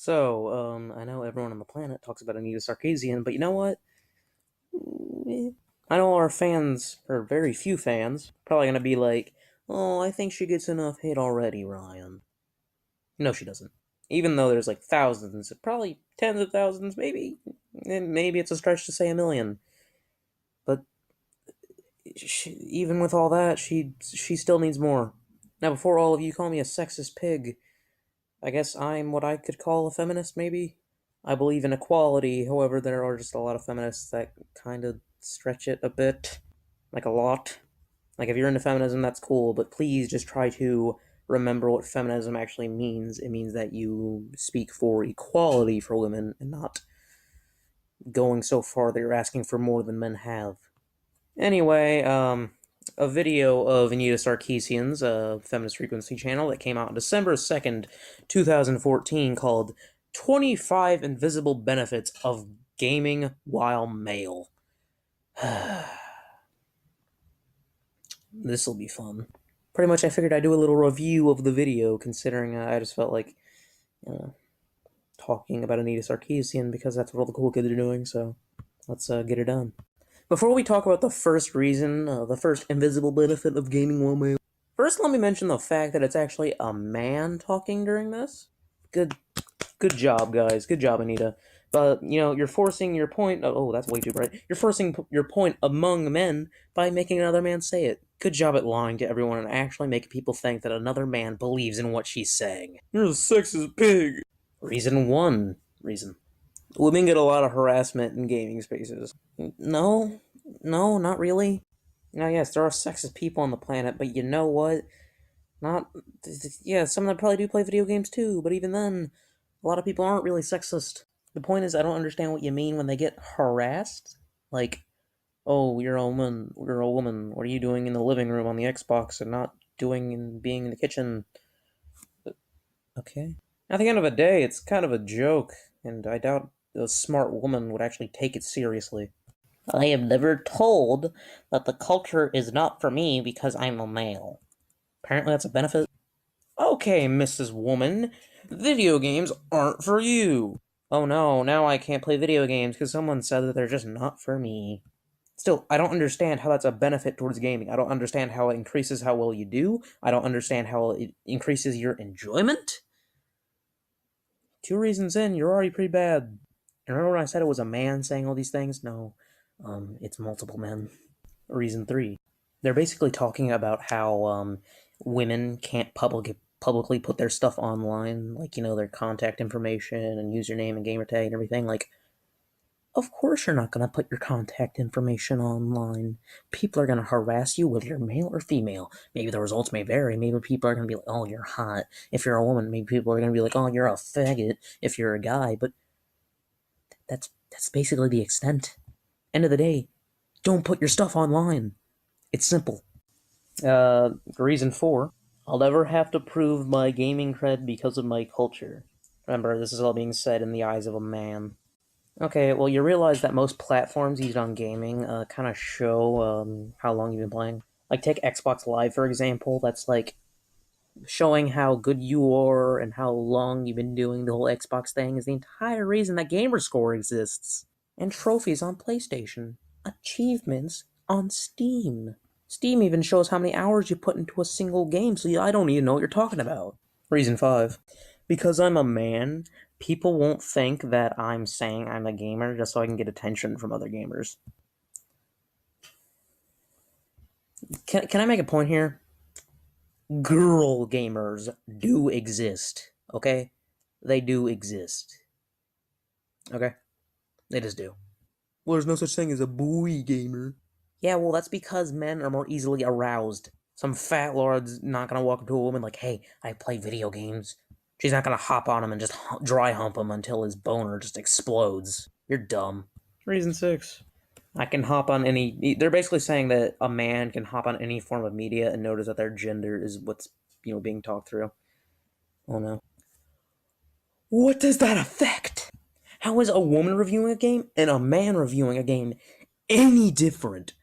I know everyone on the planet talks about Anita Sarkeesian, but you know what? I know our fans, or very few fans, probably gonna be like, oh, I think she gets enough hate already, Ryan. No, she doesn't. Even though there's like thousands, probably tens of thousands, maybe it's a stretch to say a million. But even with all that, she still needs more. Now, before all of you call me a sexist pig, I guess I'm what I could call a feminist, maybe? I believe in equality, however, there are just a lot of feminists that kind of stretch it a bit. Like, a lot. Like, if you're into feminism, that's cool, but please just try to remember what feminism actually means. It means that you speak for equality for women and not going so far that you're asking for more than men have. Anyway, a video of Anita Sarkeesian's Feminist Frequency channel that came out on December 2nd, 2014 called 25 Invisible Benefits of Gaming While Male. This'll be fun. Pretty much I figured I'd do a little review of the video, considering I just felt like, talking about Anita Sarkeesian because that's what all the cool kids are doing, so let's get it done. Before we talk about the first reason, the first invisible benefit of gaming while male, first let me mention the fact that it's actually a man talking during this. Good job, guys. Good job, Anita. But, you're forcing your point... Oh, that's way too bright. You're forcing your point among men by making another man say it. Good job at lying to everyone and actually making people think that another man believes in what she's saying. You're a sexist pig. Reason one. Women get a lot of harassment in gaming spaces. No, not really. Now, yes, there are sexist people on the planet, but you know what? Yeah, some of them probably do play video games too, but even then, a lot of people aren't really sexist. The point is, I don't understand what you mean when they get harassed. Like, oh, you're a woman, what are you doing in the living room on the Xbox and not being in the kitchen? Okay. At the end of the day, it's kind of a joke, and I doubt a smart woman would actually take it seriously. I am never told that the culture is not for me because I'm a male. Apparently that's a benefit. Okay, Mrs. Woman, video games aren't for you. Oh no, now I can't play video games because someone said that they're just not for me. Still, I don't understand how that's a benefit towards gaming. I don't understand how it increases how well you do. I don't understand how it increases your enjoyment. 2 reasons in, you're already pretty bad. Remember when I said it was a man saying all these things? No, it's multiple men. Reason 3. They're basically talking about how, women can't publicly put their stuff online, like, their contact information and username and gamer tag and everything. Like, of course you're not going to put your contact information online. People are going to harass you whether you're male or female. Maybe the results may vary. Maybe people are going to be like, oh, you're hot. If you're a woman, maybe people are going to be like, oh, you're a faggot if you're a guy. But that's basically the extent. End of the day, don't put your stuff online. It's simple. Reason 4. I'll never have to prove my gaming cred because of my culture. Remember, this is all being said in the eyes of a man. Okay, well, you realize that most platforms used on gaming kind of show how long you've been playing. Like, take Xbox Live, for example. That's, like, showing how good you are and how long you've been doing the whole Xbox thing is the entire reason that Gamerscore exists. And trophies on PlayStation. Achievements on Steam. Steam even shows how many hours you put into a single game, so I don't even know what you're talking about. Reason 5. Because I'm a man, people won't think that I'm saying I'm a gamer just so I can get attention from other gamers. Can I make a point here? Girl gamers do exist, okay? They do exist. Okay? They just do. Well, there's no such thing as a boy gamer. Yeah, well, that's because men are more easily aroused. Some fat lord's not gonna walk up to a woman like, hey, I play video games. She's not gonna hop on him and just dry hump him until his boner just explodes. You're dumb. Reason 6. I can hop on any... They're basically saying that a man can hop on any form of media and notice that their gender is what's, being talked through. Oh no. What does that affect? How is a woman reviewing a game and a man reviewing a game any different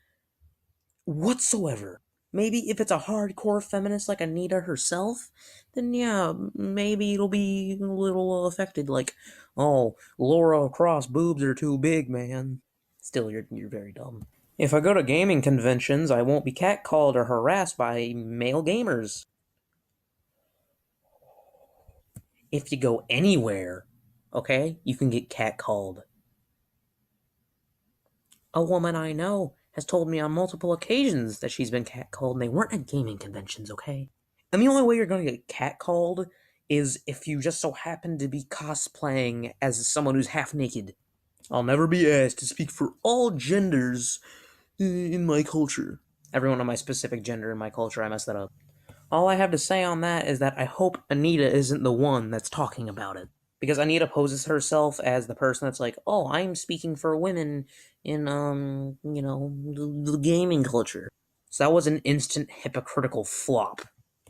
whatsoever? Maybe if it's a hardcore feminist like Anita herself, then yeah, maybe it'll be a little affected. Like, oh, Laura Cross boobs are too big, man. Still, you're very dumb. If I go to gaming conventions, I won't be catcalled or harassed by male gamers. If you go anywhere, okay, you can get catcalled. A woman I know has told me on multiple occasions that she's been catcalled, and they weren't at gaming conventions, okay? And the only way you're going to get catcalled is if you just so happen to be cosplaying as someone who's half naked. I'll never be asked to speak for all genders in my culture. Everyone on my specific gender in my culture, I messed that up. All I have to say on that is that I hope Anita isn't the one that's talking about it. Because Anita poses herself as the person that's like, oh, I'm speaking for women in, the gaming culture. So that was an instant hypocritical flop.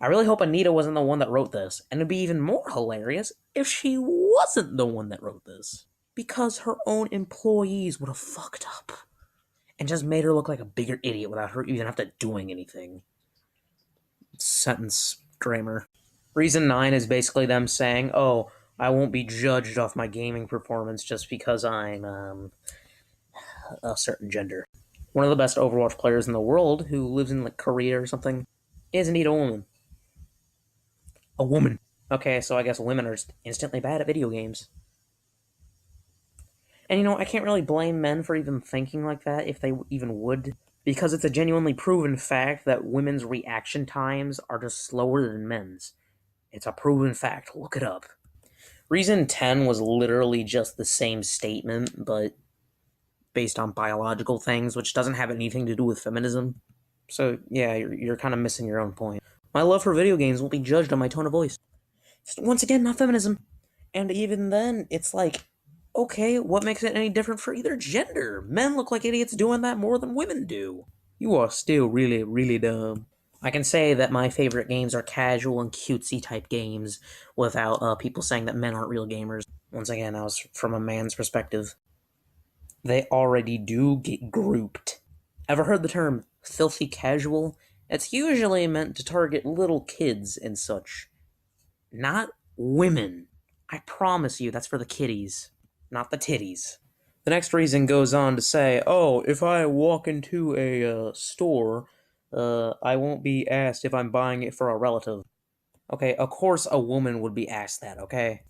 I really hope Anita wasn't the one that wrote this, and it'd be even more hilarious if she wasn't the one that wrote this. Because her own employees would have fucked up and just made her look like a bigger idiot without her even have to doing anything. Sentence grammar. Reason 9 is basically them saying, oh, I won't be judged off my gaming performance just because I'm a certain gender. One of the best Overwatch players in the world, who lives in like Korea or something, is indeed a woman. A woman. Okay, so I guess women are just instantly bad at video games. And I can't really blame men for even thinking like that, if they even would, because it's a genuinely proven fact that women's reaction times are just slower than men's. It's a proven fact. Look it up. Reason 10 was literally just the same statement, but based on biological things, which doesn't have anything to do with feminism. So, yeah, you're kind of missing your own point. My love for video games won't be judged on my tone of voice. Once again, not feminism. And even then, it's like, okay, what makes it any different for either gender? Men look like idiots doing that more than women do. You are still really, really dumb. I can say that my favorite games are casual and cutesy type games without people saying that men aren't real gamers. Once again, I was from a man's perspective. They already do get grouped. Ever heard the term filthy casual? It's usually meant to target little kids and such. Not women. I promise you, that's for the kiddies, not the titties. The next reason goes on to say, oh, if I walk into a store, I won't be asked if I'm buying it for a relative. Okay, of course a woman would be asked that, okay?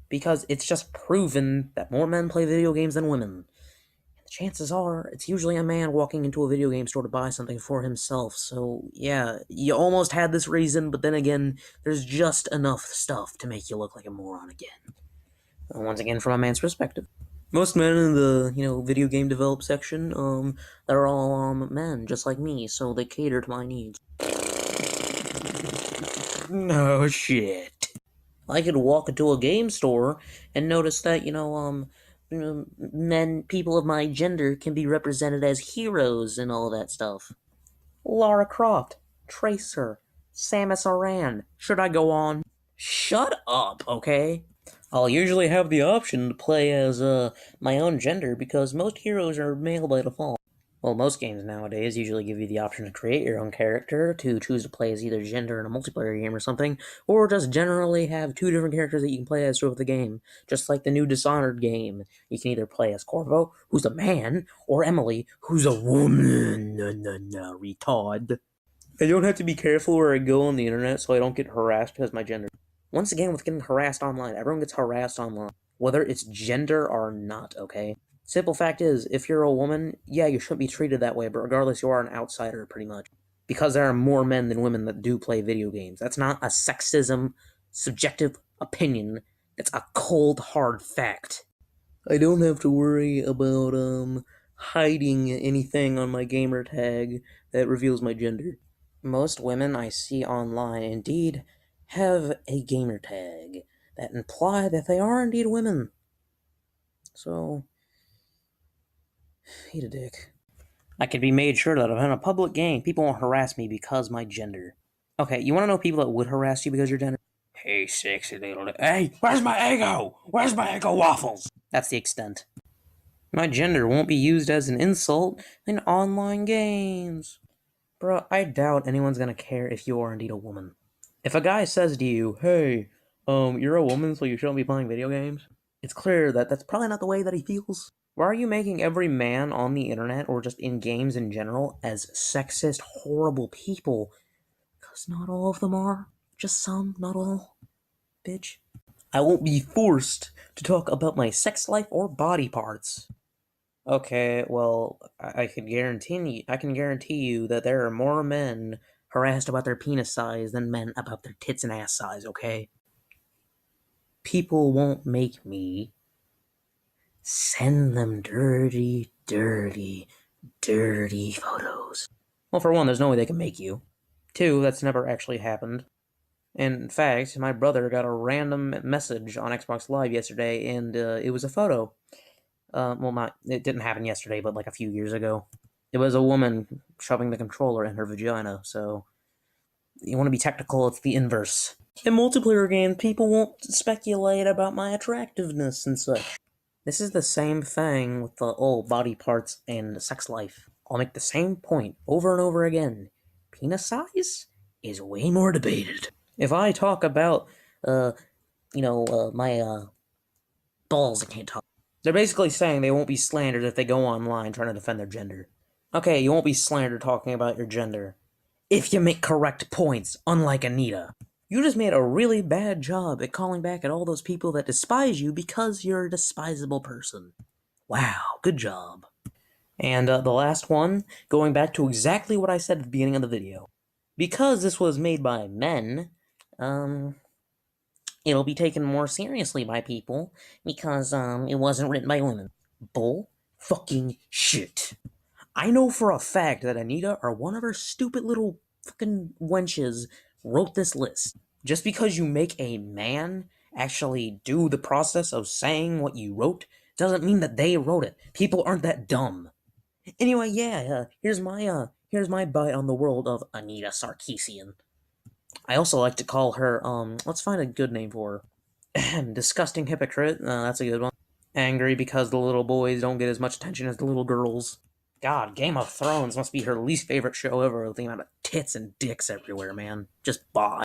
Because it's just proven that more men play video games than women. And the chances are, it's usually a man walking into a video game store to buy something for himself, so yeah, you almost had this reason, but then again, there's just enough stuff to make you look like a moron again. Once again, from a man's perspective. Most men in the, video game develop section, they're all, men, just like me, so they cater to my needs. No shit. I could walk into a game store and notice that, people of my gender can be represented as heroes and all that stuff. Lara Croft, Tracer, Samus Aran. Should I go on? Shut up, okay? I'll usually have the option to play as my own gender because most heroes are male by default. Well, most games nowadays usually give you the option to create your own character, to choose to play as either gender in a multiplayer game or something, or just generally have two different characters that you can play as throughout the game. Just like the new Dishonored game. You can either play as Corvo, who's a man, or Emily, who's a woman. No, retard. I don't have to be careful where I go on the internet so I don't get harassed because of my gender. Once again, with getting harassed online, everyone gets harassed online, whether it's gender or not, okay? Simple fact is, if you're a woman, yeah, you shouldn't be treated that way, but regardless, you are an outsider, pretty much. Because there are more men than women that do play video games. That's not a sexism, subjective opinion. It's a cold, hard fact. I don't have to worry about, hiding anything on my gamer tag that reveals my gender. Most women I see online indeed have a gamer tag that imply that they are indeed women. So, eat a dick. I can be made sure that if I'm in a public game, people won't harass me because my gender. Okay, you want to know people that would harass you because your gender? Hey, sexy little... Hey, where's my Eggo? Where's my Eggo waffles? That's the extent. My gender won't be used as an insult in online games. Bro, I doubt anyone's gonna care if you are indeed a woman. If a guy says to you, hey, you're a woman, so you shouldn't be playing video games, it's clear that that's probably not the way that he feels. Why are you making every man on the internet, or just in games in general, as sexist, horrible people? Because not all of them are. Just some, not all. Bitch. I won't be forced to talk about my sex life or body parts. Okay, well, I can guarantee you that there are more men harassed about their penis size than men about their tits and ass size, okay? People won't make me send them dirty, dirty, dirty photos. Well, for one, there's no way they can make you. Two, that's never actually happened. In fact, my brother got a random message on Xbox Live yesterday, and it was a photo. It didn't happen yesterday, but like a few years ago. It was a woman shoving the controller in her vagina, so you want to be technical, it's the inverse. In multiplayer games, people won't speculate about my attractiveness and such. This is the same thing with the body parts and sex life. I'll make the same point over and over again. Penis size is way more debated. If I talk about, my balls, I can't talk. They're basically saying they won't be slandered if they go online trying to defend their gender. Okay, you won't be slandered talking about your gender. If you make correct points, unlike Anita. You just made a really bad job at calling back at all those people that despise you because you're a despisable person. Wow, good job. And the last one, going back to exactly what I said at the beginning of the video. Because this was made by men, it'll be taken more seriously by people because it wasn't written by women. Bull fucking shit. I know for a fact that Anita or one of her stupid little fucking wenches wrote this list. Just because you make a man actually do the process of saying what you wrote doesn't mean that they wrote it. People aren't that dumb. Anyway, here's my bite on the world of Anita Sarkeesian. I also like to call her, let's find a good name for her. Disgusting hypocrite, that's a good one. Angry because the little boys don't get as much attention as the little girls. God, Game of Thrones must be her least favorite show ever with the amount of tits and dicks everywhere, man. Just bye.